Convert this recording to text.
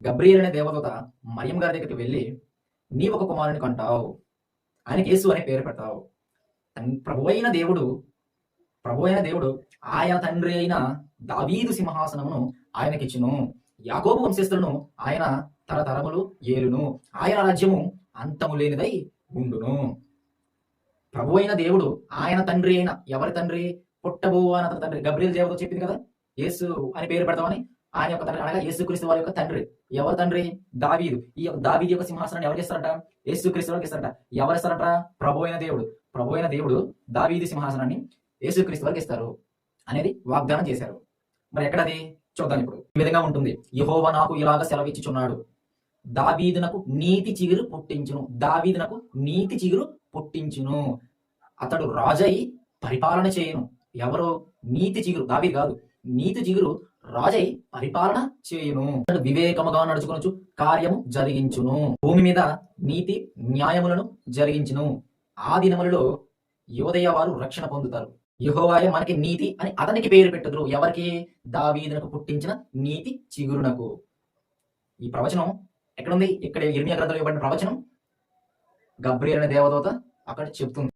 Gabriel అనే దేవదూత మరియం గారి దగ్గరికి వెళ్ళి, నీవు ఒక కుమారుని కంటావు, ఆయనకి యేసు అనే పేరు పెడతావు. ప్రభువైన దేవుడు ప్రభువైన దేవుడు ఆయన తండ్రి అయిన దావీదు సింహాసనమును ఆయనకిచ్చును. యాకోబు వంశస్థులను ఆయన తరతరములు ఏలును. ఆయన రాజ్యము అంతము లేనిదై ఉండును. ప్రభువైన దేవుడు ఆయన తండ్రి అయిన, ఎవరి తండ్రి? పుట్టబో అని అతని తండ్రి. గబ్రియల్ దేవత చెప్పింది కదా, యేసు అని పేరు పెడతామని. ఆయన యొక్క తండ్రి అనగా యేసుక్రీస్తు వారి యొక్క తండ్రి. ఎవరి తండ్రి? దావీదు. ఈ యొక్క దావీదు యొక్క సింహాసనాన్ని ఎవరికి ఇస్తారట? యేసుక్రీస్తు వారికి ఇస్తారట. ఎవరు ఇస్తారట? ప్రభువైన దేవుడు. ప్రభువైన దేవుడు దావీదు సింహాసనాన్ని యేసుక్రీస్తు వారికి ఇస్తారు అనేది వాగ్దానం చేశారు. మరి ఎక్కడది చూద్దాం ఇప్పుడు. ఈ విధంగా ఉంటుంది, యెహోవా నాకు ఇలాగ సెలవిచ్చుచున్నాడు, దావీదునకు నీతి చిగురు పుట్టించును. దావీదునకు నీతి చిగురు పుట్టించును. అతడు రాజై పరిపాలన చేయను. ఎవరు? నీతి చిగురు. దావీదు కాదు, నీతి చిగురు రాజై పరిపాలన చేయును. వివేకముగా నడుచుకొనుచు కార్యము జరిగించును. భూమి మీద నీతి న్యాయములను జరిగించును. ఆ దినములలో యోదయ వారు రక్షణ పొందుతారు. యెహోవాయే మనకి నీతి అని అతనికి పేరు పెట్టుదురు. ఎవరికి? దావీదునకు పుట్టించిన నీతి చిగురునకు. ఈ ప్రవచనం ఎక్కడుంది? ఇక్కడ ఇర్మియా గ్రంథంలో ఇవ్వబడిన ప్రవచనం గబ్రియల్ అనే దేవదూత అక్కడ చెప్తుంది.